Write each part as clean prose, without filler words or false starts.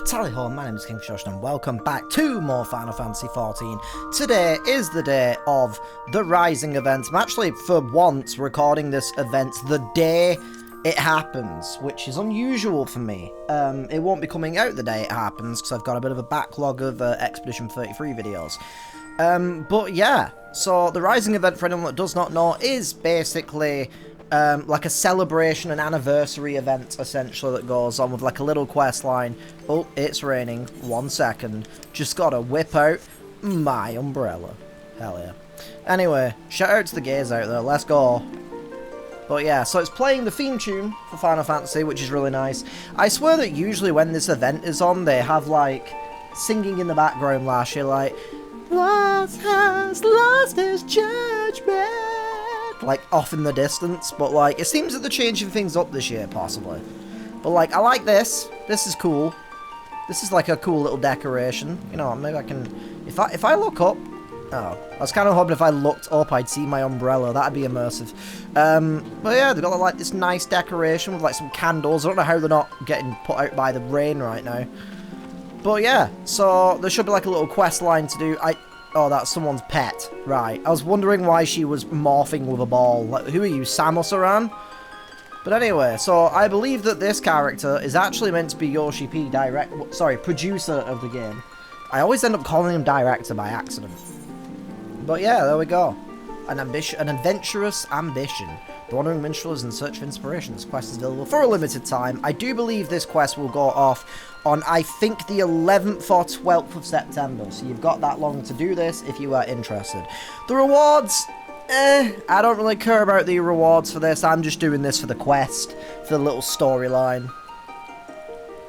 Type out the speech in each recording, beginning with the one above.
Tally ho, my name is KingFishOcean and welcome back to more Final Fantasy XIV. Today is the day of the Rising event. I'm actually, for once, recording this event the day it happens, which is unusual for me. It won't be coming out the day it happens, because I've got a bit of a backlog of Expedition 33 videos. But yeah, so the Rising event, for anyone that does not know, is basically like a celebration, an anniversary event, essentially, that goes on with like a little quest line. Oh, it's raining. 1 second. Just gotta whip out my umbrella. Hell yeah. Anyway, shout out to the gays out there. Let's go. But yeah, so it's playing the theme tune for Final Fantasy, which is really nice. I swear that usually when this event is on, they have like singing in the background last year, like, "Lost has lost his judgment," like off in the distance, but like it seems that they're changing things up this year, possibly. But like, I like this. This is cool. This is like a cool little decoration. You know, maybe I can, if I look up. Oh, I was kind of hoping if I looked up I'd see my umbrella. That'd be immersive. But yeah, they've got like this nice decoration with like some candles. I don't know how they're not getting put out by the rain right now. But yeah, so there should be like a little quest line to do. Oh, that's someone's pet. Right. I was wondering why she was morphing with a ball. Like, who are you, Samus Aran? But anyway, so I believe that this character is actually meant to be Yoshi P, producer of the game. I always end up calling him director by accident. But yeah, there we go. An adventurous ambition. The Wandering Minstrel is in search of inspiration. This quest is available for a limited time. I do believe this quest will go off on, I think, the 11th or 12th of September. So you've got that long to do this if you are interested. The rewards, I don't really care about the rewards for this. I'm just doing this for the quest, for the little storyline.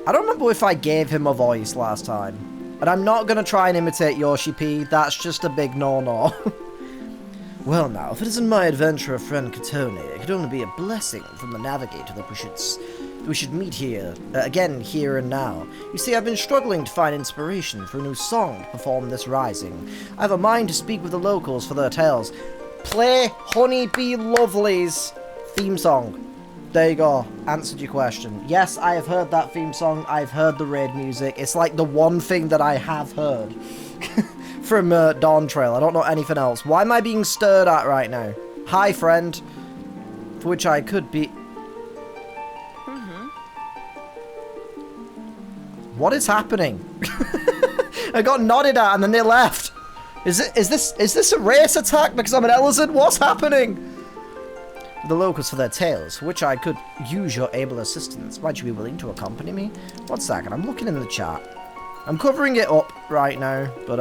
I don't remember if I gave him a voice last time. And I'm not going to try and imitate Yoshi P. That's just a big no-no. Well now, if it isn't my adventurer friend Katone, it could only be a blessing from the navigator that we should meet here, again, here and now. You see, I've been struggling to find inspiration for a new song to perform this rising. I have a mind to speak with the locals for their tales. Play Honey Bee Lovely's theme song. There you go. Answered your question. Yes, I have heard that theme song. I've heard the raid music. It's like the one thing that I have heard from Dawn Trail. I don't know anything else. Why am I being stared at right now? Hi, friend. For which I could be... What is happening? I got nodded at and then they left. Is this a race attack because I'm an Elizard? What's happening? The locals for their tales, for which I could use your able assistance. Might you be willing to accompany me? 1 second, I'm looking in the chat. I'm covering it up right now, but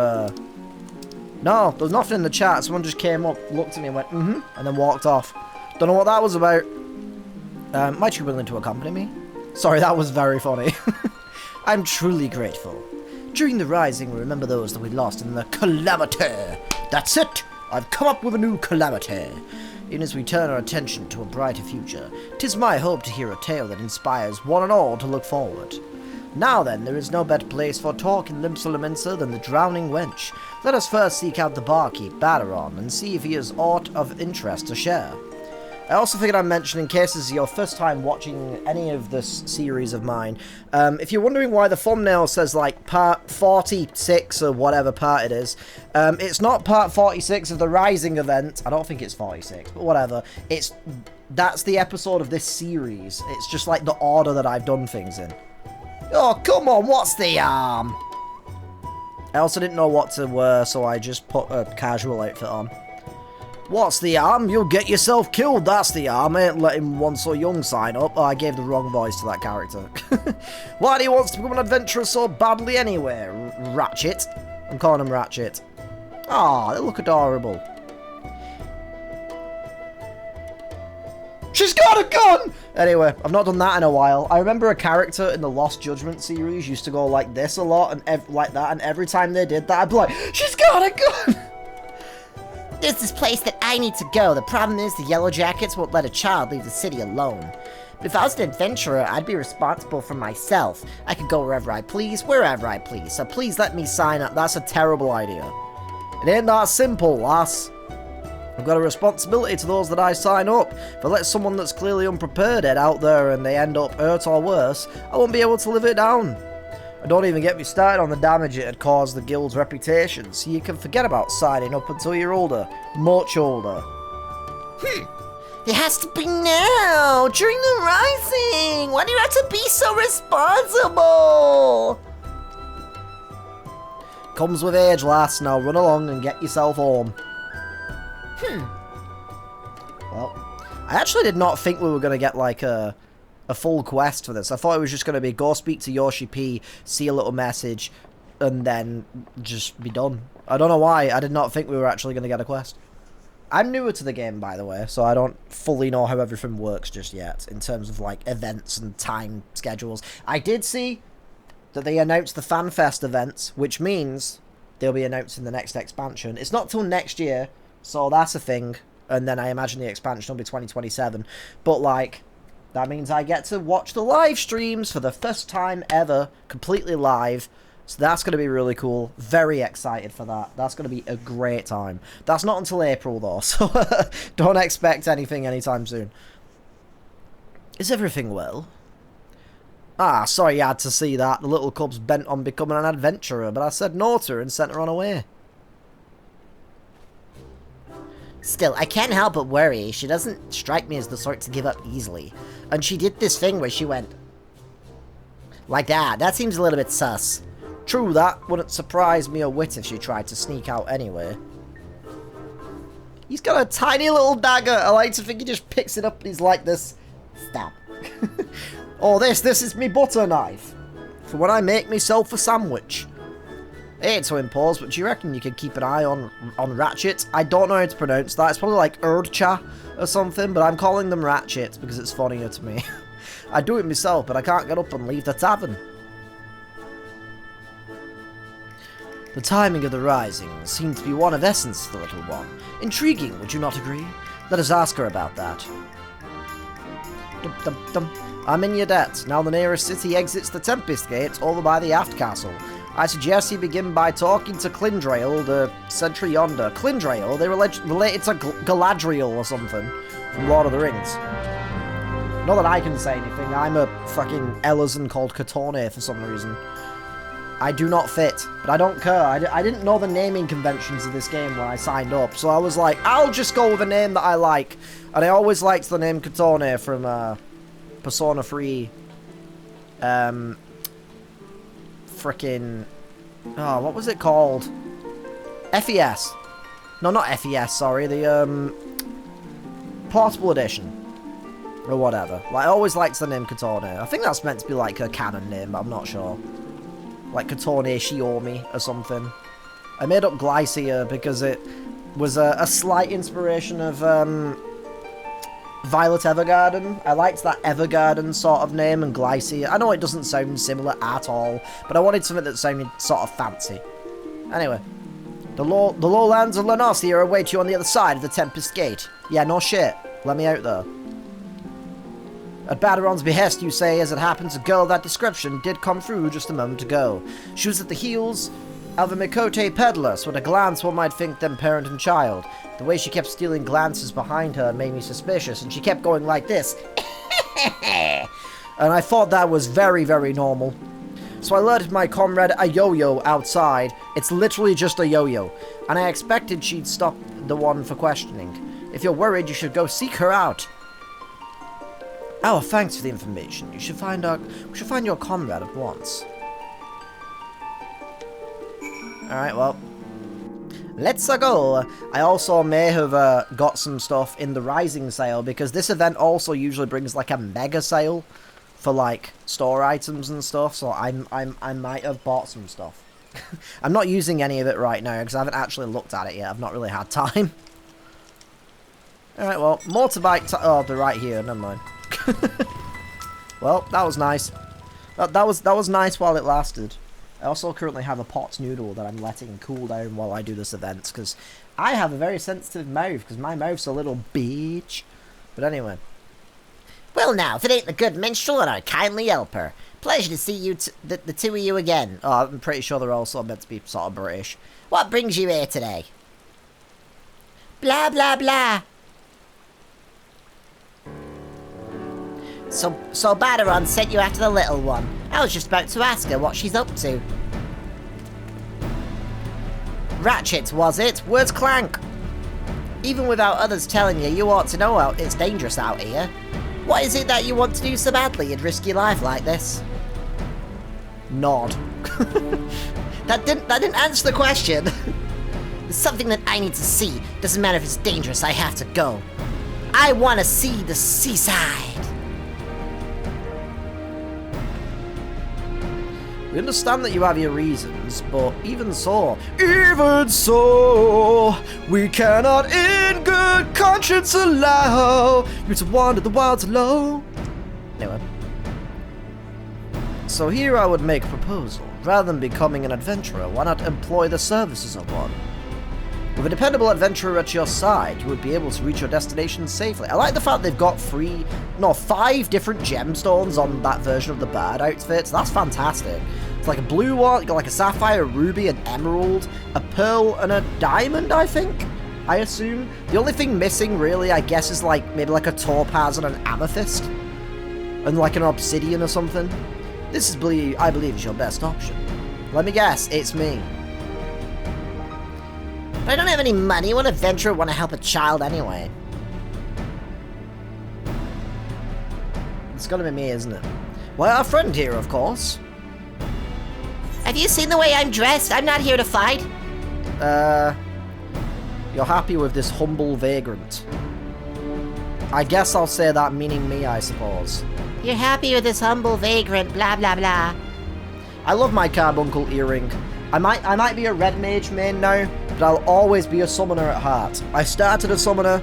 no, there's nothing in the chat. Someone just came up, looked at me and went, and then walked off. Don't know what that was about. Might you be willing to accompany me? Sorry, that was very funny. I'm truly grateful. During the Rising, we remember those that we lost in the calamity. That's it! I've come up with a new calamity. Even as we turn our attention to a brighter future, 'tis my hope to hear a tale that inspires one and all to look forward. Now then, there is no better place for talk in Limsa than the Drowning Wench. Let us first seek out the barkeep, Badaron, and see if he has aught of interest to share. I also figured I'd mention, in case this is your first time watching any of this series of mine, if you're wondering why the thumbnail says, like, part 46 or whatever part it is, it's not part 46 of the Rising event. I don't think it's 46, but whatever. That's the episode of this series. It's just, like, the order that I've done things in. Oh, come on, what's the arm? I also didn't know what to wear, so I just put a casual outfit on. What's the arm? You'll get yourself killed, that's the arm. I ain't letting one so young sign up. Oh, I gave the wrong voice to that character. Why do he wants to become an adventurer so badly anyway? Ratchet. I'm calling him Ratchet. Ah, they look adorable. She's got a gun! Anyway, I've not done that in a while. I remember a character in the Lost Judgment series used to go like this a lot, and like that, and every time they did that, I'd be like, she's got a gun! There's this place that I need to go. The problem is the Yellow Jackets won't let a child leave the city alone. But if I was an adventurer, I'd be responsible for myself. I could go wherever I please, wherever I please. So please let me sign up. That's a terrible idea. It ain't that simple, lass. I've got a responsibility to those that I sign up. If I let someone that's clearly unprepared head out there and they end up hurt or worse, I won't be able to live it down. And don't even get me started on the damage it had caused the guild's reputation, so you can forget about signing up until you're older. Much older. It has to be now, during the rising. Why do you have to be so responsible? Comes with age, lass. Now run along and get yourself home. Well, I actually did not think we were going to get, like, a full quest for this. I thought it was just going to be go speak to Yoshi P, see a little message, and then just be done. I don't know why. I did not think we were actually going to get a quest. I'm newer to the game, by the way, so I don't fully know how everything works just yet, in terms of, like, events and time schedules. I did see that they announced the FanFest events, which means they'll be announcing the next expansion. It's not till next year, so that's a thing, and then I imagine the expansion will be 2027. But, like, that means I get to watch the live streams for the first time ever, completely live. So that's going to be really cool. Very excited for that. That's going to be a great time. That's not until April, though, so don't expect anything anytime soon. Is everything well? Ah, sorry you had to see that. The little cub's bent on becoming an adventurer, but I said no to her and sent her on her way. Still, I can't help but worry. She doesn't strike me as the sort to give up easily. And she did this thing where she went like that. That seems a little bit sus. True, that wouldn't surprise me a whit if she tried to sneak out anyway. He's got a tiny little dagger. I like to think he just picks it up and he's like this. Stop. Oh, this is me butter knife. For when I make myself a sandwich. It ain't so impose, but do you reckon you could keep an eye on Ratchet? I don't know how to pronounce that. It's probably like Erdcha or something, but I'm calling them Ratchets because it's funnier to me. I do it myself, but I can't get up and leave the tavern. The timing of the rising seems to be one of essence for the little one. Intriguing, would you not agree? Let us ask her about that. Dum, dum, dum. I'm in your debt. Now the nearest city exits the Tempest Gate over by the Aft Castle. I suggest you begin by talking to Clindrail, the sentry yonder. Clindrail? They're related to Galadriel or something from Lord of the Rings. Not that I can say anything. I'm a fucking Elazon called Katone for some reason. I do not fit, but I don't care. I didn't know the naming conventions of this game when I signed up, so I was like, I'll just go with a name that I like. And I always liked the name Katone from Persona 3. Frickin'... Oh, what was it called? FES. No, not FES, sorry. The, Portable Edition. Or whatever. Like, I always liked the name Katone. I think that's meant to be, like, a canon name, but I'm not sure. Like Katone Shiomi or something. I made up Glycia because it was a slight inspiration of, Violet Evergarden. I liked that Evergarden sort of name, and Glycia. I know it doesn't sound similar at all, but I wanted something that sounded sort of fancy. Anyway, the lowlands of Lenosia await you on the other side of the Tempest Gate. Yeah, no shit. Let me out there. At Baderon's behest, you say, as it happens, a girl of that description did come through just a moment ago. She was at the heels of a Mikote peddler, so at a glance one might think them parent and child. The way she kept stealing glances behind her made me suspicious, and she kept going like this. And I thought that was very, very normal. So I alerted my comrade a yo-yo outside. It's literally just a yo-yo. And I expected she'd stop the one for questioning. If you're worried, you should go seek her out. Oh, thanks for the information. We should find your comrade at once. Alright, well. Let's go. I also may have got some stuff in the Rising sale, because this event also usually brings like a mega sale for like store items and stuff, so I might have bought some stuff. I'm not using any of it right now because I haven't actually looked at it yet. I've not really had time. Alright, well, motorbike oh, they're right here, never mind. Well, that was nice. That was nice while it lasted. I also currently have a pot noodle that I'm letting cool down while I do this event, because I have a very sensitive mouth, because my mouth's a little bitch. But anyway. Well now, if it ain't the good minstrel and our kindly helper. Pleasure to see you the two of you again. Oh, I'm pretty sure they're also meant to be sort of British. What brings you here today? Blah, blah, blah. So Baderon sent you after the little one. I was just about to ask her what she's up to. Ratchet, was it? Where's Clank? Even without others telling you, you ought to know it's dangerous out here. What is it that you want to do so badly and risk your life like this? Nod. That didn't answer the question. There's something that I need to see. Doesn't matter if it's dangerous, I have to go. I want to see the seaside. We understand that you have your reasons, but even so, we cannot in good conscience allow you to wander the wilds alone. Anyway. So here I would make a proposal. Rather than becoming an adventurer, why not employ the services of one? With a dependable adventurer at your side, you would be able to reach your destination safely. I like the fact they've got 5 different gemstones on that version of the bird outfit, so that's fantastic. It's like a blue one, you got like a sapphire, a ruby, an emerald, a pearl, and a diamond, I think? I assume. The only thing missing, really, I guess, is like maybe like a topaz and an amethyst. And like an obsidian or something. This is, I believe, is your best option. Let me guess, it's me. But I don't have any money. What adventurer would want to help a child anyway? It's gonna be me, isn't it? Well, our friend here, of course. Have you seen the way I'm dressed? I'm not here to fight. You're happy with this humble vagrant. I guess I'll say that meaning me, I suppose. You're happy with this humble vagrant, blah blah blah. I love my carbuncle earring. I might be a red mage main now, but I'll always be a summoner at heart. I started a summoner,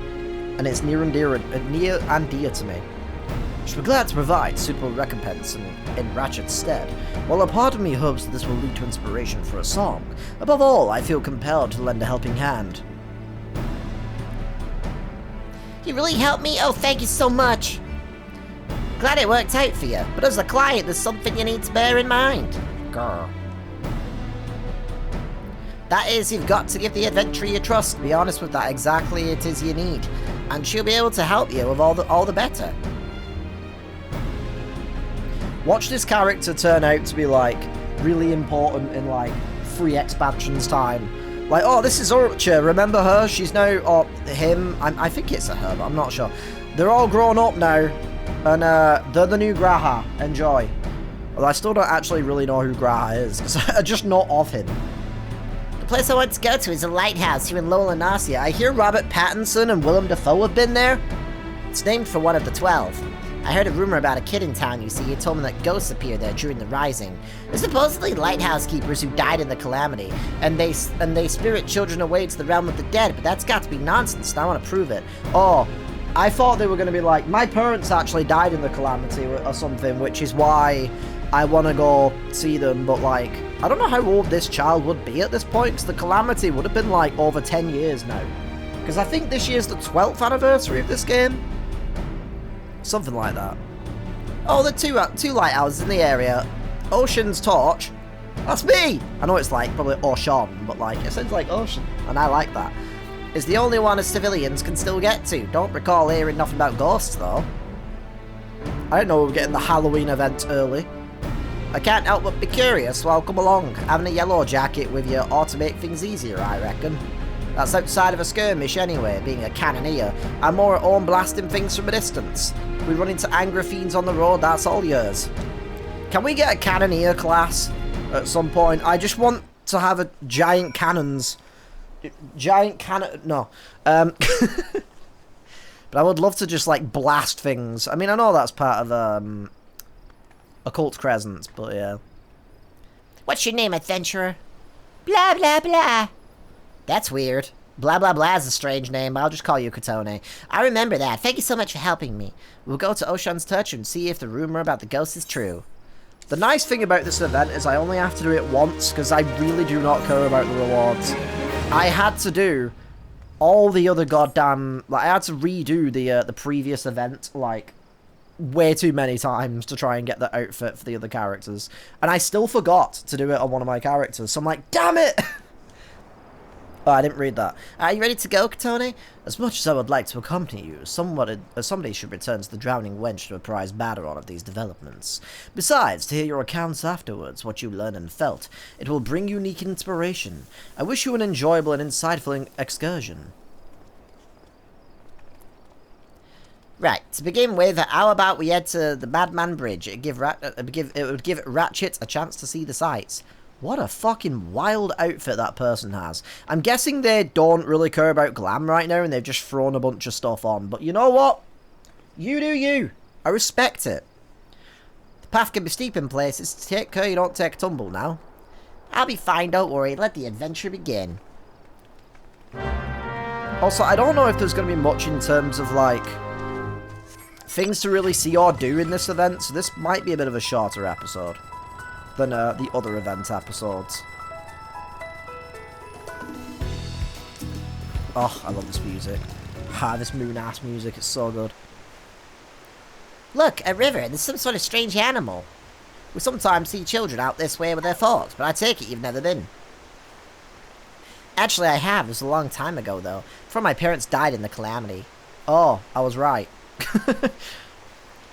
and it's near and dear to me. I should be glad to provide suitable recompense in Ratchet's stead, while a part of me hopes that this will lead to inspiration for a song. Above all, I feel compelled to lend a helping hand. You really helped me? Oh, thank you so much. Glad it worked out for you, but as a client, there's something you need to bear in mind. Grr. That is, you've got to give the adventurer your trust. Be honest with that, exactly it is you need. And she'll be able to help you with all the better. Watch this character turn out to be, like, really important in, like, 3 expansions time. Like, oh, this is Urcha, remember her? She's now, or him, I think it's a her, but I'm not sure. They're all grown up now, and they're the new Graha. Enjoy. Although I still don't actually really know who Graha is, because I just know of him. The place I want to go to is a lighthouse here in Lola Nasia. I hear Robert Pattinson and Willem Dafoe have been there. It's named for one of the 12. I heard a rumor about a kid in town, you see. He told me that ghosts appear there during the Rising. They're supposedly lighthouse keepers who died in the Calamity, and they spirit children away to the realm of the dead, but that's got to be nonsense, and I want to prove it. Oh, I thought they were going to be like, my parents actually died in the Calamity or something, which is why I want to go see them, but like, I don't know how old this child would be at this point, because the Calamity would have been like over 10 years now. Because I think this year's the 12th anniversary of this game. Something like that. Oh, the two lighthouses in the area. Ocean's Torch. That's me! I know it's like probably Ocean, but like, it sounds like Ocean, and I like that. It's the only one as civilians can still get to. Don't recall hearing nothing about ghosts, though. I didn't know we were getting the Halloween event early. I can't help but be curious, so I'll come along. Having a yellow jacket with you ought to make things easier, I reckon. That's outside of a skirmish anyway, being a cannoneer. I'm more at home blasting things from a distance. We run into angry fiends on the road, that's all yours. Can we get a cannoneer class at some point? I just want to have a giant cannons. Giant cannon... No. But I would love to just, like, blast things. I mean, I know that's part of, Occult Crescent, but yeah. What's your name, adventurer? Blah, blah, blah. That's weird. Blah blah blah is a strange name. I'll just call you Katone. I remember that. Thank you so much for helping me. We'll go to Ocean's Touch and see if the rumor about the ghost is true. The nice thing about this event is I only have to do it once, because I really do not care about the rewards. I had to do all the other goddamn... Like, I had to redo the previous event, like, way too many times to try and get the outfit for the other characters. And I still forgot to do it on one of my characters, so I'm like, damn it! Oh, I didn't read that. Are you ready to go, Katone? As much as I would like to accompany you, somebody should return to the drowning wench to apprise Baderon of these developments. Besides, to hear your accounts afterwards, what you learned and felt, it will bring unique inspiration. I wish you an enjoyable and insightful excursion. Right, to begin with, how about we head to the Madman Bridge? It would give Ratchet a chance to see the sights. What a fucking wild outfit that person has. I'm guessing they don't really care about glam right now and they've just thrown a bunch of stuff on. But you know what? You do you. I respect it. The path can be steep in places. Take care you don't take a tumble now. I'll be fine, don't worry. Let the adventure begin. Also, I don't know if there's going to be much in terms of, like, things to really see or do in this event. So this might be a bit of a shorter episode than the other event episodes. Oh, I love this music. This moon-ass music is so good. Look, a river. There's some sort of strange animal. We sometimes see children out this way with their forks, but I take it you've never been. Actually, I have. It was a long time ago, though. Before my parents died in the calamity. Oh, I was right.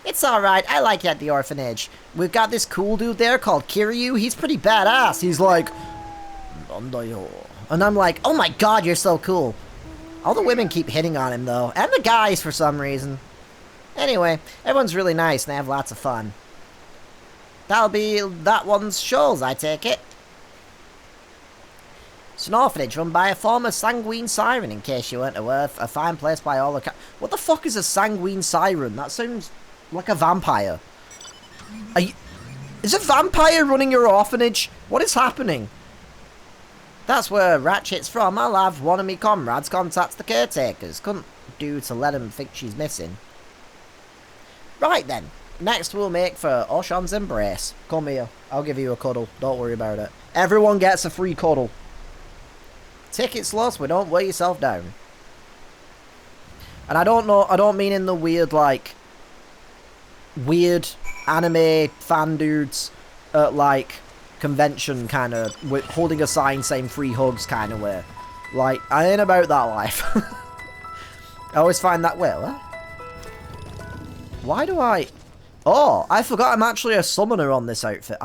It's alright, I like it at the orphanage. We've got this cool dude there called Kiryu. He's pretty badass. He's like, and I'm like, oh my god, you're so cool. All the women keep hitting on him, though. And the guys, for some reason. Anyway, everyone's really nice and they have lots of fun. That'll be that one's shoals, I take it. It's an orphanage run by a former sanguine siren, in case you weren't aware. A fine place by all the... What the fuck is a sanguine siren? That sounds like a vampire. Is a vampire running your orphanage? What is happening? That's where Ratchet's from. I'll have one of me comrades contact the caretakers. Couldn't do to let him think she's missing. Right then. Next we'll make for Ocean's embrace. Come here. I'll give you a cuddle. Don't worry about it. Everyone gets a free cuddle. Take it slow so don't wear yourself down. And I don't mean in the weird, like, weird anime fan dudes at, like, convention kind of, holding a sign saying free hugs kind of way. Like, I ain't about that life. I always find that, wait, what? Why do I... Oh, I forgot I'm actually a summoner on this outfit.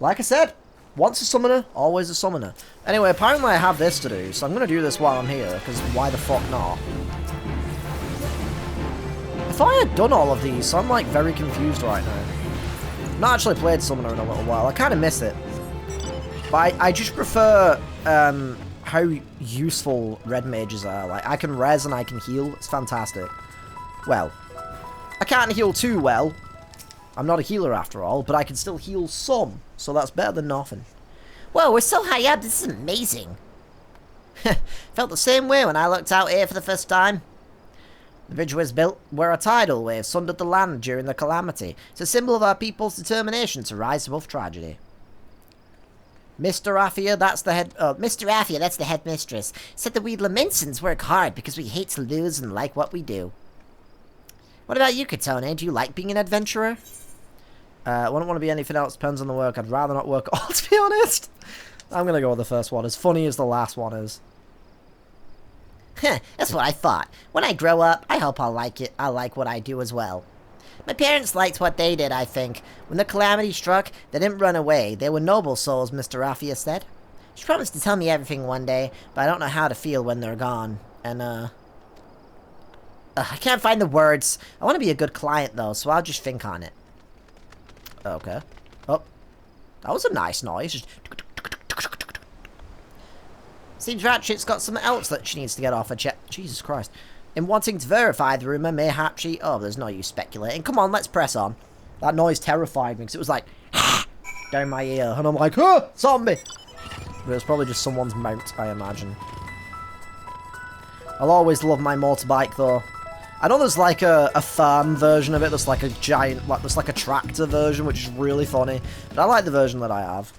Like I said, once a summoner, always a summoner. Anyway, apparently I have this to do, so I'm going to do this while I'm here, because why the fuck not? I thought I had done all of these, so I'm like very confused right now. I've not actually played Summoner in a little while, I kind of miss it. But I just prefer how useful red mages are. Like, I can res and I can heal, it's fantastic. Well, I can't heal too well. I'm not a healer after all, but I can still heal some, so that's better than nothing. Whoa, we're so high up, this is amazing. Felt the same way when I looked out here for the first time. The bridge was built where a tidal wave sundered the land during the calamity. It's a symbol of our people's determination to rise above tragedy. Mr. Raffia, that's the headmistress, said that we Lamentsons work hard because we hate to lose and like what we do. What about you, Katone? Do you like being an adventurer? I wouldn't want to be anything else. Depends on the work. I'd rather not work at all, to be honest. I'm going to go with the first one. As funny as the last one is. Heh, that's what I thought. When I grow up, I hope I'll like it. I'll like what I do as well. My parents liked what they did, I think. When the calamity struck, they didn't run away. They were noble souls, Mr. Raffia said. She promised to tell me everything one day, but I don't know how to feel when they're gone. And, I can't find the words. I want to be a good client, though, so I'll just think on it. Okay. Oh. That was a nice noise. Just... Seems Ratchet's got something else that she needs to get off her chest. Jesus Christ. In wanting to verify the rumour, mayhap she... Oh, there's no use speculating. Come on, let's press on. That noise terrified me, because it was like... down my ear. And I'm like, oh, zombie! But it's probably just someone's mount, I imagine. I'll always love my motorbike, though. I know there's like a farm version of it, there's like a giant, like there's like a tractor version, which is really funny. But I like the version that I have.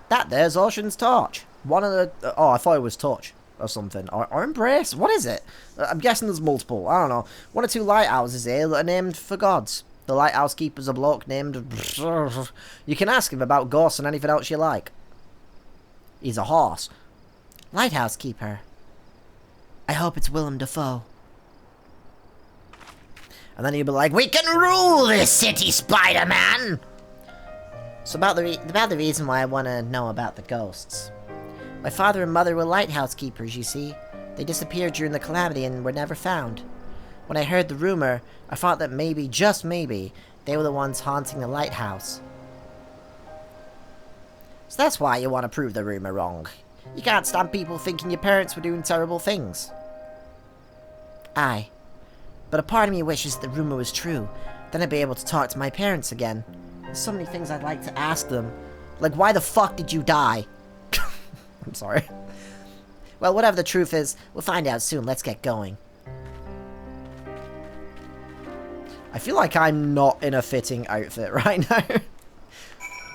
That there's Ocean's torch. One of the... Oh, I thought it was touch or something. Or embrace? What is it? I'm guessing there's multiple. I don't know. One or two lighthouses here that are named for gods. The lighthouse keeper's a bloke named... You can ask him about ghosts and anything else you like. He's a horse. Lighthouse keeper. I hope it's Willem Dafoe. And then he'll be like, we can rule this city, Spider-Man! So about the reason why I want to know about the ghosts. My father and mother were lighthouse keepers, you see. They disappeared during the calamity and were never found. When I heard the rumor, I thought that maybe, just maybe, they were the ones haunting the lighthouse. So that's why you want to prove the rumor wrong. You can't stand people thinking your parents were doing terrible things. Aye. But a part of me wishes the rumor was true. Then I'd be able to talk to my parents again. There's so many things I'd like to ask them. Like, why the fuck did you die? I'm sorry. Well, whatever the truth is, we'll find out soon. Let's get going. I feel like I'm not in a fitting outfit right now.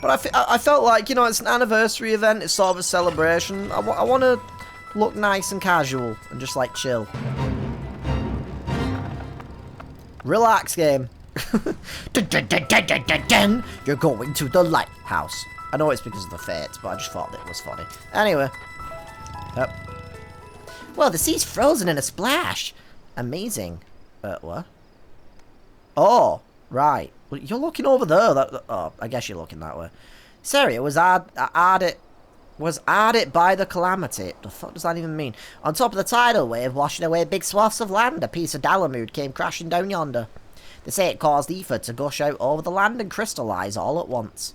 But I felt like, you know, it's an anniversary event. It's sort of a celebration. I want to look nice and casual and just, like, chill. Relax, game. You're going to the lighthouse. I know it's because of the fates, but I just thought it was funny. Anyway. Yep. Well, the sea's frozen in a splash. Amazing. What? Oh, right. Well, you're looking over there. Oh, I guess you're looking that way. Sorry, it was added by the calamity. The fuck does that even mean? On top of the tidal wave, washing away big swaths of land, a piece of Dalamud came crashing down yonder. They say it caused ether to gush out over the land and crystallize all at once.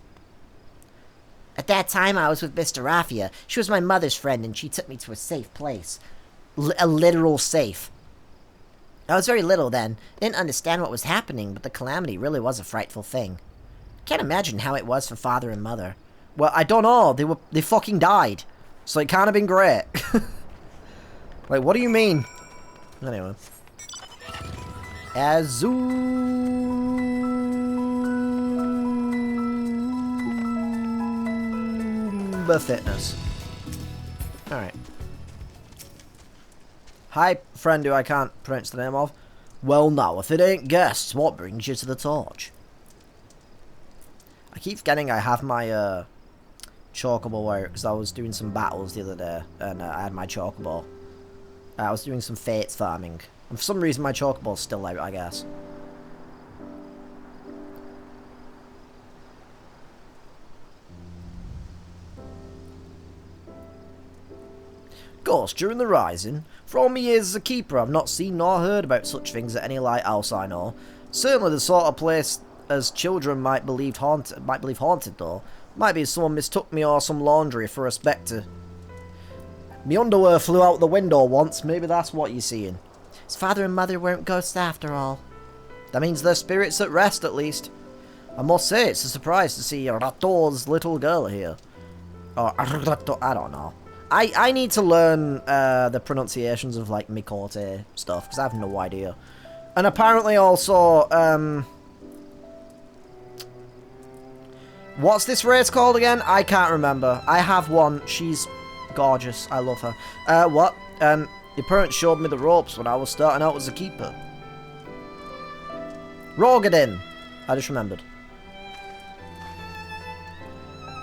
At that time, I was with Miss Raffia. She was my mother's friend, and she took me to a safe place. A literal safe. I was very little then. I didn't understand what was happening, but the calamity really was a frightful thing. Can't imagine how it was for father and mother. Well, I don't know. They fucking died. So it can't have been great. Like, what do you mean? Anyway. Zumba Fitness. Alright. Hi, friend who I can't pronounce the name of. Well, now, if it ain't guests, what brings you to the torch? I keep forgetting I have my chocobo out because I was doing some battles the other day and I had my chocobo. I was doing some fates farming. And for some reason my chocobo's still out, I guess. Ghost during the Rising. For all my years as a keeper, I've not seen nor heard about such things at any lighthouse I know. Certainly the sort of place as children might believe haunted though. Might be someone mistook me or some laundry for a spectre. Me underwear flew out the window once, maybe that's what you're seeing. His father and mother weren't ghosts after all. That means their spirits at rest at least. I must say it's a surprise to see Rato's little girl here. Or I don't know. I need to learn the pronunciations of like Mikote stuff because I have no idea. And apparently also what's this race called again? I can't remember. I have one. She's gorgeous. I love her. What? Your parents showed me the ropes when I was starting out as a keeper. Rogadin. I just remembered.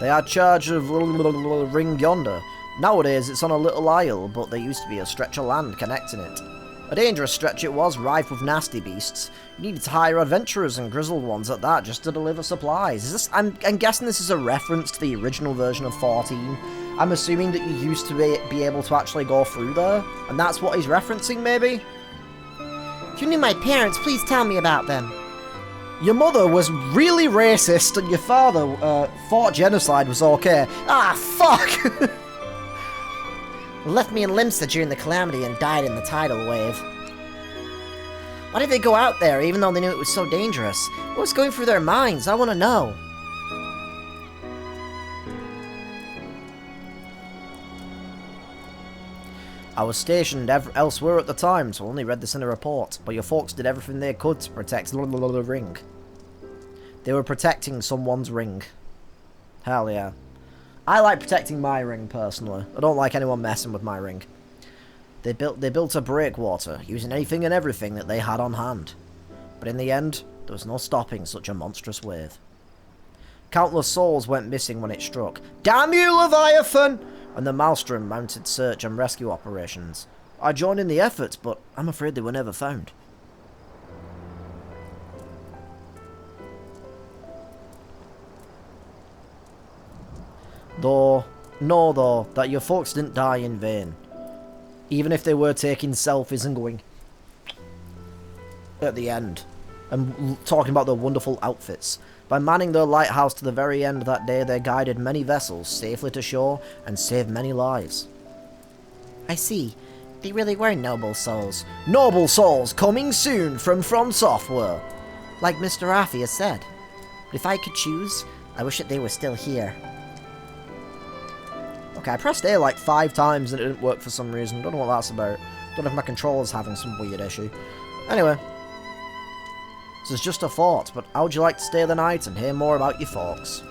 They had charge of little ring yonder. Nowadays it's on a little isle, but there used to be a stretch of land connecting it. A dangerous stretch it was, rife with nasty beasts. You needed to hire adventurers and grizzled ones at that just to deliver supplies. Is this? I'm guessing this is a reference to the original version of 14. I'm assuming that you used to be able to actually go through there, and that's what he's referencing, maybe? If you knew my parents, please tell me about them. Your mother was really racist, and your father thought genocide was okay. Ah, fuck! Left me in Limsa during the calamity and died in the tidal wave. Why did they go out there, even though they knew it was so dangerous? What was going through their minds? I want to know. I was stationed elsewhere at the time, so I only read this in a report, but your folks did everything they could to protect the ring. They were protecting someone's ring. Hell yeah. I like protecting my ring, personally. I don't like anyone messing with my ring. They built a breakwater, using anything and everything that they had on hand. But in the end, There was no stopping such a monstrous wave. Countless souls went missing when it struck. Damn you, Leviathan! And the Maelstrom mounted search and rescue operations. I joined in the efforts, but I'm afraid they were never found. Know though, that your folks didn't die in vain. Even if they were taking selfies and going at the end and talking about their wonderful outfits. By manning their lighthouse to the very end that day, they guided many vessels safely to shore and saved many lives. I see. They really were noble souls. Noble souls coming soon from Software. Like Mr. Raffi has said. But if I could choose, I wish that they were still here. Okay, I pressed A like 5 times and it didn't work for some reason. Don't know what that's about. Don't know if my controller's having some weird issue. Anyway. This is just a thought, but how would you like to stay the night and hear more about your folks?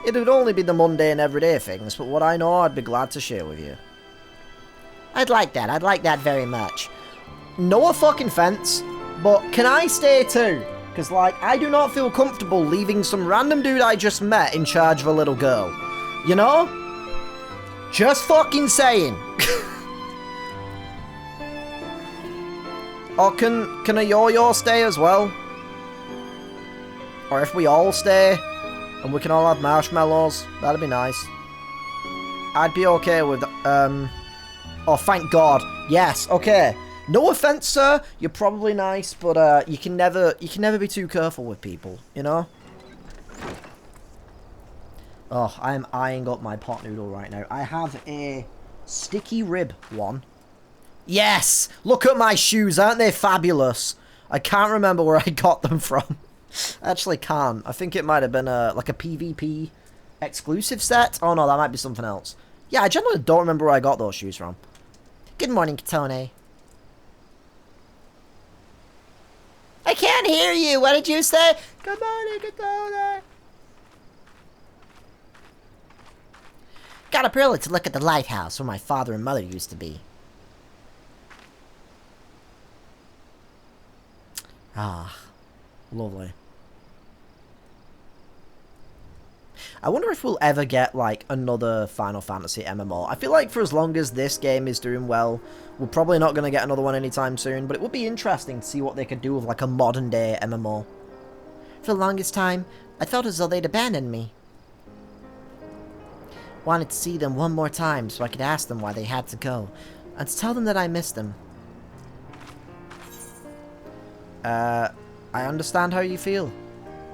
It would only be the mundane everyday things, but what I know I'd be glad to share with you. I'd like that very much. No fucking offense, but can I stay too? Because, like, I do not feel comfortable leaving some random dude I just met in charge of a little girl. You know? Just fucking saying. Or can a yo-yo stay as well? Or if we all stay, and we can all have marshmallows, that'd be nice. I'd be okay with, oh, thank God. Yes, okay. No offense, sir. You're probably nice, but, you can never be too careful with people, you know? Oh, I am eyeing up my pot noodle right now. I have a sticky rib one. Yes! Look at my shoes, aren't they fabulous? I can't remember where I got them from. I actually can't. I think it might have been like a PvP exclusive set. Oh no, that might be something else. Yeah, I generally don't remember where I got those shoes from. Good morning, Katone. I can't hear you. What did you say? Good morning, Katone. Got up early to look at the lighthouse where my father and mother used to be. Ah, lovely. I wonder if we'll ever get, like, another Final Fantasy MMO. I feel like for as long as this game is doing well, we're probably not going to get another one anytime soon, but it would be interesting to see what they could do with, like, a modern-day MMO. For the longest time, I felt as though they'd abandoned me. Wanted to see them one more time so I could ask them why they had to go, and to tell them that I missed them. I understand how you feel.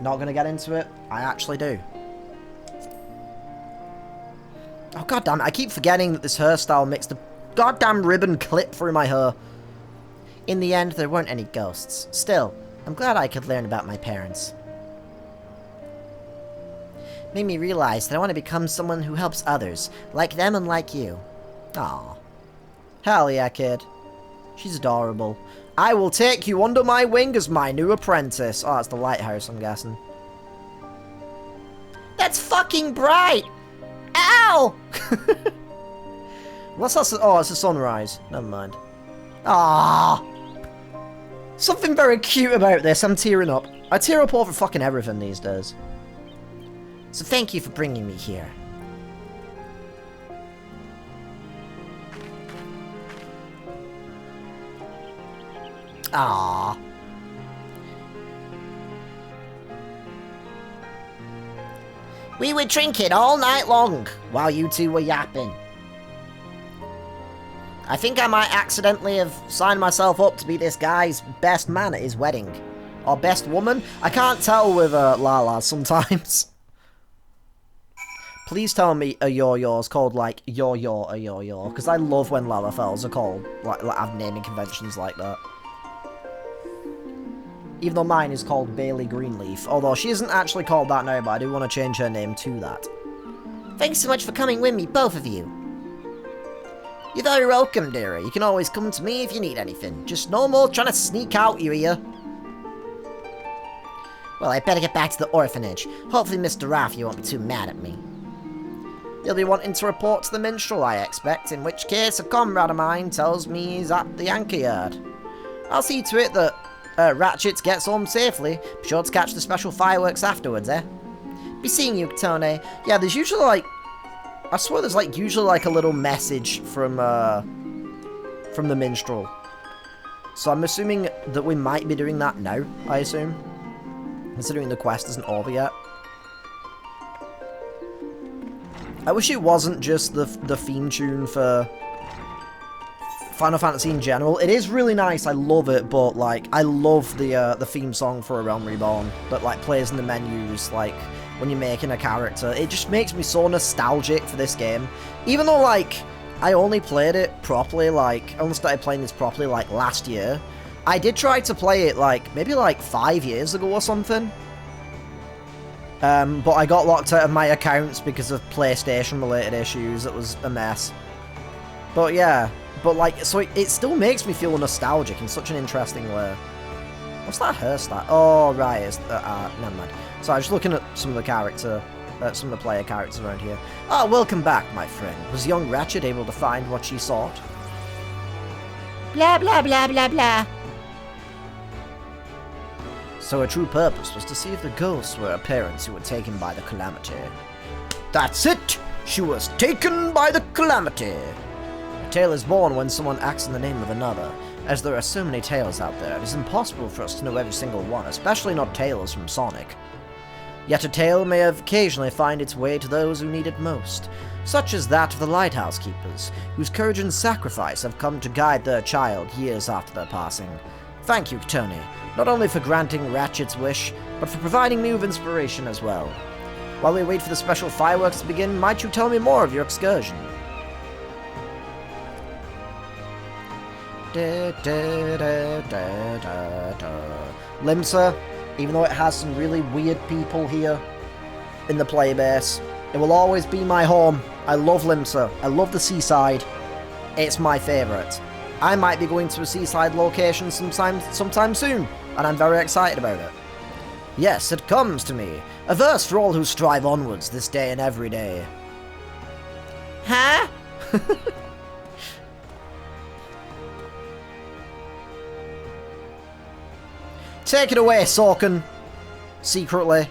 Not gonna get into it. I actually do. Oh, goddamn it. I keep forgetting that this hairstyle makes the goddamn ribbon clip through my hair. In the end, there weren't any ghosts. Still, I'm glad I could learn about my parents. Made me realize that I want to become someone who helps others, like them and like you. Aw. Hell yeah, kid. She's adorable. I will take you under my wing as my new apprentice. Oh, that's the lighthouse, I'm guessing. That's fucking bright! Ow! What's that? Oh, it's a sunrise. Never mind. Ah! Something very cute about this. I'm tearing up. I tear up over fucking everything these days. So thank you for bringing me here. Ah. We would drink it all night long while you two were yapping. I think I might accidentally have signed myself up to be this guy's best man at his wedding. Or best woman? I can't tell with Lala sometimes. Please tell me a yo-yo's called, like, yo-yo a yo-yo. Because I love when Lalafels are called, like have naming conventions like that. Even though mine is called Bailey Greenleaf. Although she isn't actually called that now, but I do want to change her name to that. Thanks so much for coming with me, both of you. You're very welcome, dearie. You can always come to me if you need anything. Just no more trying to sneak out, you hear? Well, I better get back to the orphanage. Hopefully Mr. Raffi won't be too mad at me. He'll be wanting to report to the minstrel, I expect, in which case a comrade of mine tells me he's at the anchor yard. I'll see to it that Ratchet gets home safely. Be sure to catch the special fireworks afterwards, eh? Be seeing you, Tony. Yeah, there's usually like... I swear there's like usually like a little message from the minstrel. So I'm assuming that we might be doing that now, I assume. Considering the quest isn't over yet. I wish it wasn't just the theme tune for Final Fantasy in general. It is really nice, I love it, but like, I love the theme song for A Realm Reborn that like plays in the menus, like, when you're making a character. It just makes me so nostalgic for this game. Even though, like, I only played it properly, like, I only started playing this properly, like, last year. I did try to play it, like, maybe, like, 5 years ago or something. But I got locked out of my accounts because of PlayStation-related issues. It was a mess. But, yeah. But, like, so it still makes me feel nostalgic in such an interesting way. What's that hairstyle? Oh, right, it's... never mind. So I was just looking at some of the player characters around here. Ah, welcome back, my friend. Was young Ratchet able to find what she sought? Blah, blah, blah, blah, blah. So her true purpose was to see if the ghosts were her parents who were taken by the Calamity. That's it! She was taken by the Calamity! A tale is born when someone acts in the name of another. As there are so many tales out there, it is impossible for us to know every single one, especially not tales from Sonic. Yet a tale may have occasionally find its way to those who need it most, such as that of the Lighthouse Keepers, whose courage and sacrifice have come to guide their child years after their passing. Thank you, Tony, not only for granting Ratchet's wish, but for providing me with inspiration as well. While we wait for the special fireworks to begin, might you tell me more of your excursion? Limsa, even though it has some really weird people here in the player base, it will always be my home. I love Limsa. I love the seaside. It's my favourite. I might be going to a seaside location sometime soon, and I'm very excited about it. Yes, it comes to me. A verse for all who strive onwards this day and every day. Huh? Take it away, Sorkin. Secretly.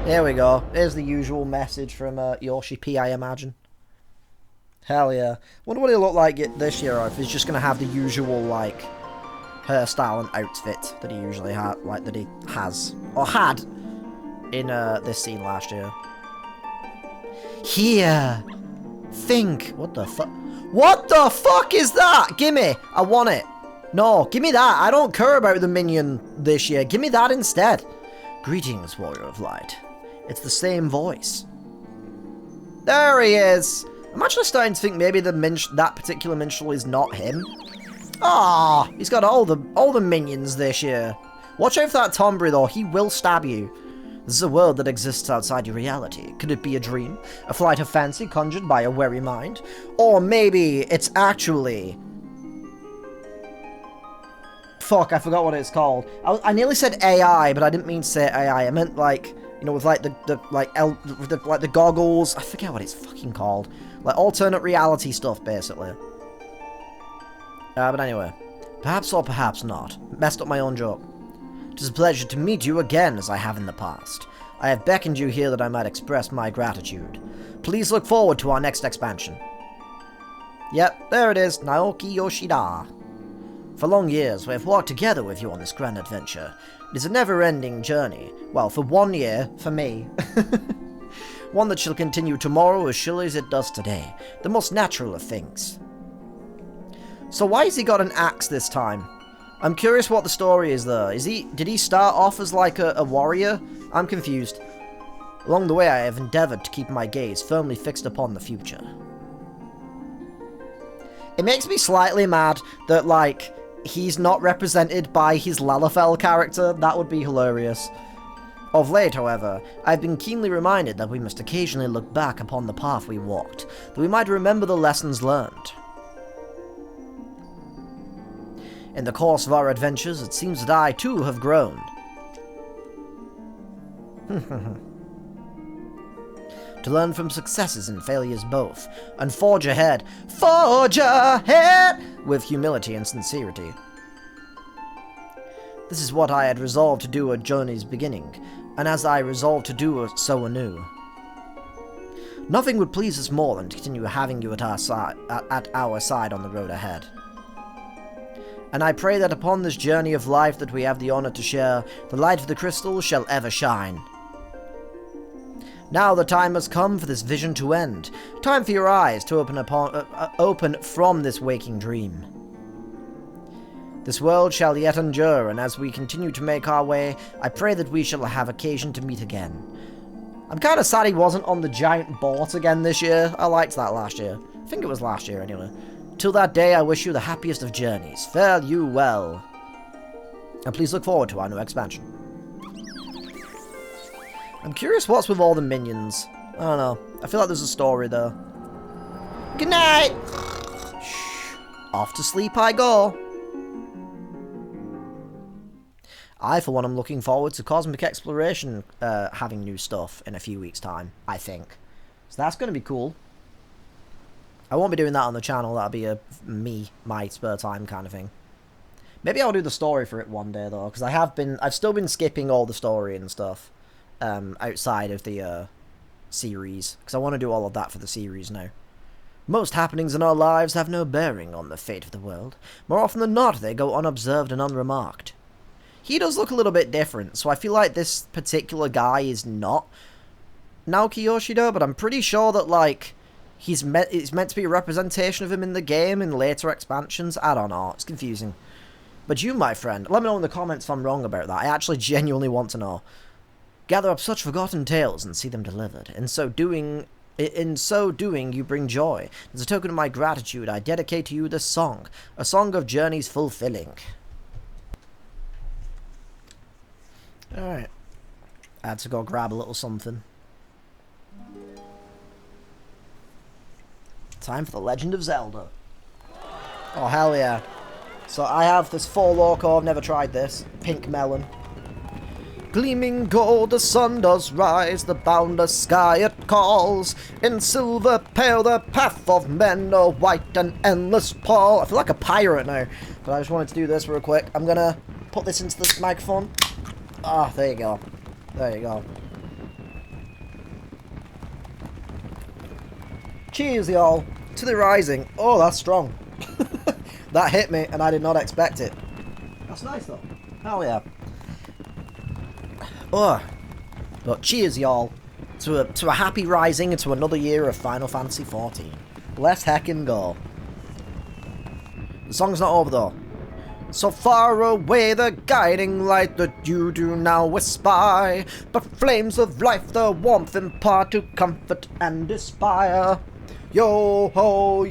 There we go. There's the usual message from Yoshi P, I imagine. Hell yeah. Wonder what he'll look like this year, or if he's just going to have the usual, like, hairstyle and outfit that he usually had, like, that he has, or had, in this scene last year. Here! Think! What the fuck? What the fuck is that? Gimme! I want it. No, give me that. I don't care about the minion this year. Give me that instead. Greetings, Warrior of Light. It's the same voice. There he is. I'm actually starting to think maybe that particular minstrel is not him. Ah, he's got all the minions this year. Watch out for that Tombury though. He will stab you. This is a world that exists outside your reality. Could it be a dream? A flight of fancy conjured by a wary mind? Or maybe it's actually... Fuck, I forgot what it's called. I nearly said AI, but I didn't mean to say AI. I meant like, you know, with like the goggles. I forget what it's fucking called. Like alternate reality stuff, basically. But anyway, perhaps or perhaps not. Messed up my own joke. It is a pleasure to meet you again, as I have in the past. I have beckoned you here that I might express my gratitude. Please look forward to our next expansion. Yep, there it is, Naoki Yoshida. For long years, we have walked together with you on this grand adventure. It is a never-ending journey. Well, for 1 year, for me. One that shall continue tomorrow as surely as it does today. The most natural of things. So why has he got an axe this time? I'm curious what the story is there. Did he start off as like a warrior? I'm confused. Along the way I have endeavoured to keep my gaze firmly fixed upon the future. It makes me slightly mad that like he's not represented by his Lalafell character. That would be hilarious. Of late, however, I've been keenly reminded that we must occasionally look back upon the path we walked, that we might remember the lessons learned. In the course of our adventures, it seems that I, too, have grown. to learn from successes and failures both, and forge ahead with humility and sincerity. This is what I had resolved to do at journey's beginning, and as I resolved to do so anew. Nothing would please us more than to continue having you at our side on the road ahead. And I pray that upon this journey of life that we have the honor to share, the light of the crystal shall ever shine. Now the time has come for this vision to end. Time for your eyes to open from this waking dream. This world shall yet endure, and as we continue to make our way, I pray that we shall have occasion to meet again. I'm kind of sad he wasn't on the giant boat again this year. I liked that last year. I think it was last year anyway. Till that day, I wish you the happiest of journeys. Fare you well. And please look forward to our new expansion. I'm curious what's with all the minions. I don't know. I feel like there's a story though. Good night! Shh. Off to sleep I go. I, for one, am looking forward to Cosmic Exploration having new stuff in a few weeks' time, I think. So that's going to be cool. I won't be doing that on the channel. That'll be my spare time kind of thing. Maybe I'll do the story for it one day, though, because I've still been skipping all the story and stuff outside of the series, because I want to do all of that for the series now. Most happenings in our lives have no bearing on the fate of the world. More often than not, they go unobserved and unremarked. He does look a little bit different, so I feel like this particular guy is not Naoki Yoshida, but I'm pretty sure that, like, it's meant to be a representation of him in the game in later expansions. I don't know, it's confusing. But you, my friend, let me know in the comments if I'm wrong about that. I actually genuinely want to know. Gather up such forgotten tales and see them delivered. In so doing, you bring joy. As a token of my gratitude, I dedicate to you this song, a song of journeys fulfilling. Alright. I had to go grab a little something. Time for the Legend of Zelda. Oh, hell yeah. So I have this 4 Loco, I've never tried this. Pink melon. Gleaming gold, the sun does rise, the boundless sky it calls. In silver pale, the path of men, a white and endless pall. I feel like a pirate now, but I just wanted to do this real quick. I'm gonna put this into this microphone. Ah, there you go. There you go. Cheers, y'all, to the rising. Oh, that's strong. That hit me, and I did not expect it. That's nice, though. Hell yeah. Oh. But cheers, y'all, to a happy rising and to another year of Final Fantasy XIV. Let's heckin' go. The song's not over, though. So far away the guiding light that you do now espy, but flames of life the warmth impart to comfort and inspire. Yo ho,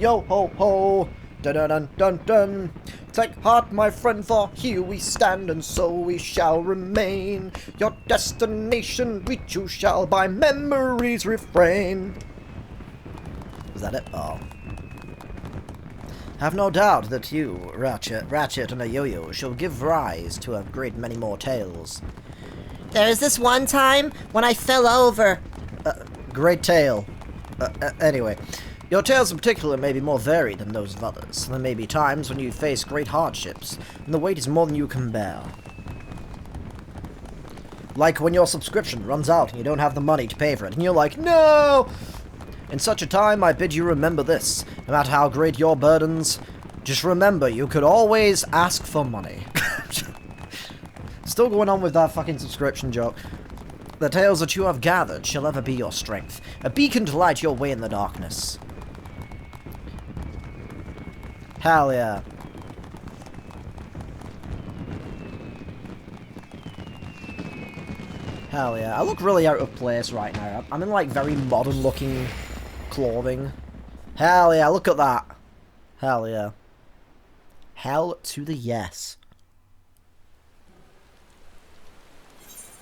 dun dun dun dun dun. Take heart, my friend, for here we stand, and so we shall remain. Your destination reach you shall, by memories refrain. Is that it? Oh. Have no doubt that you, Ratchet, and a Yo-Yo shall give rise to a great many more tales. There was this one time when I fell over. Great tale. Anyway, your tales in particular may be more varied than those of others. There may be times when you face great hardships, and the weight is more than you can bear. Like when your subscription runs out and you don't have the money to pay for it, and you're like, no! In such a time, I bid you remember this. No matter how great your burdens, just remember you could always ask for money. Still going on with that fucking subscription joke. The tales that you have gathered shall ever be your strength, a beacon to light your way in the darkness. Hell yeah. Hell yeah. I look really out of place right now. I'm in, like, very modern looking clothing. Hell yeah, look at that. Hell yeah. Hell to the yes.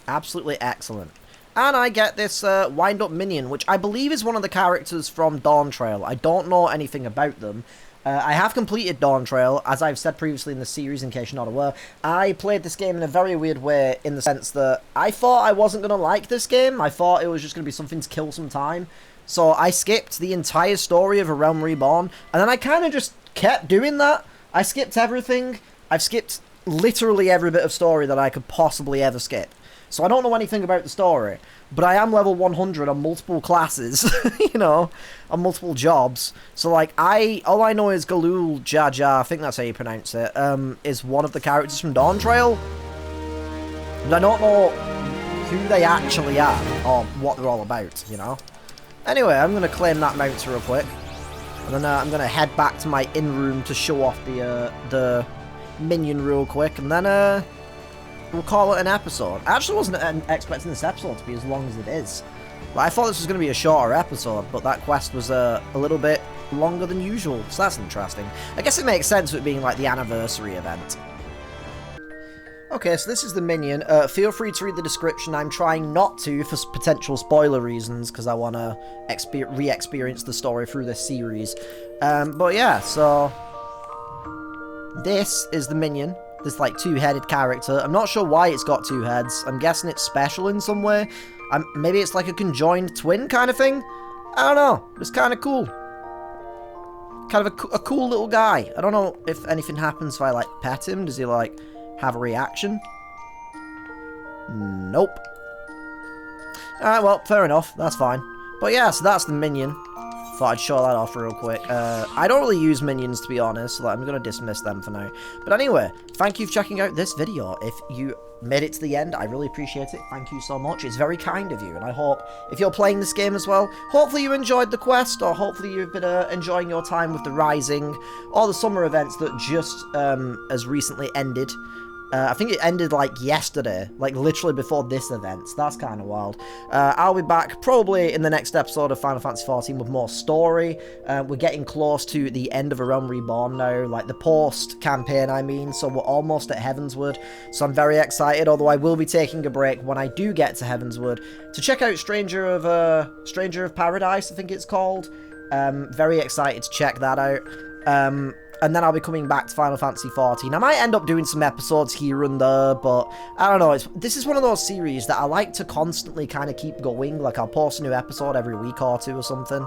Absolutely excellent. And I get this wind-up minion, which I believe is one of the characters from Dawn Trail. I don't know anything about them. I have completed Dawn Trail, as I've said previously in the series, in case you're not aware. I played this game in a very weird way, in the sense that I thought I wasn't going to like this game. I thought it was just going to be something to kill some time. So I skipped the entire story of A Realm Reborn, and then I kind of just kept doing that. I skipped everything. I've skipped literally every bit of story that I could possibly ever skip. So I don't know anything about the story, but I am level 100 on multiple classes, you know, on multiple jobs. So, like, all I know is Galul Jaja, I think that's how you pronounce it, is one of the characters from Dawn Trail. But I don't know who they actually are, or what they're all about, you know. Anyway, I'm going to claim that mount real quick. And then I'm going to head back to my in-room to show off the minion real quick, and then, we'll call it an episode. I actually wasn't expecting this episode to be as long as it is. Like, I thought this was going to be a shorter episode, but that quest was a little bit longer than usual, so that's interesting. I guess it makes sense with it being like the anniversary event. Okay, so this is the minion. Feel free to read the description. I'm trying not to for potential spoiler reasons, because I want to re-experience the story through this series. But yeah, so this is the minion. This, like, two-headed character. I'm not sure why it's got two heads. I'm guessing it's special in some way. Maybe it's like a conjoined twin kind of thing? I don't know. It's kind of cool. Kind of a cool little guy. I don't know if anything happens if I, like, pet him. Does he, like, have a reaction? Nope. Alright, well, fair enough. That's fine. But yeah, so that's the minion. Thought I'd show that off real quick. I don't really use minions, to be honest, so I'm going to dismiss them for now. But anyway, thank you for checking out this video. If you made it to the end, I really appreciate it. Thank you so much. It's very kind of you, and I hope, if you're playing this game as well, hopefully you enjoyed the quest, or hopefully you've been enjoying your time with the Rising, or the summer events that just as recently ended. I think it ended, like, yesterday, like, literally before this event, so that's kind of wild. I'll be back probably in the next episode of Final Fantasy XIV with more story. We're getting close to the end of A Realm Reborn now, like, the post-campaign, I mean, so we're almost at Heavensward, so I'm very excited, although I will be taking a break when I do get to Heavensward to check out Stranger of Paradise, I think it's called. Very excited to check that out. And then I'll be coming back to Final Fantasy XIV. I might end up doing some episodes here and there, but I don't know. This is one of those series that I like to constantly kind of keep going. Like, I'll post a new episode every week or two or something.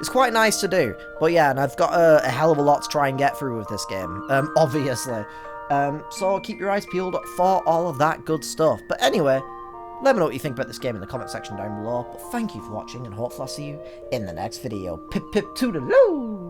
It's quite nice to do. But yeah, and I've got a hell of a lot to try and get through with this game, obviously. So keep your eyes peeled for all of that good stuff. But anyway, let me know what you think about this game in the comment section down below. But thank you for watching, and hopefully I'll see you in the next video. Pip pip toodaloo!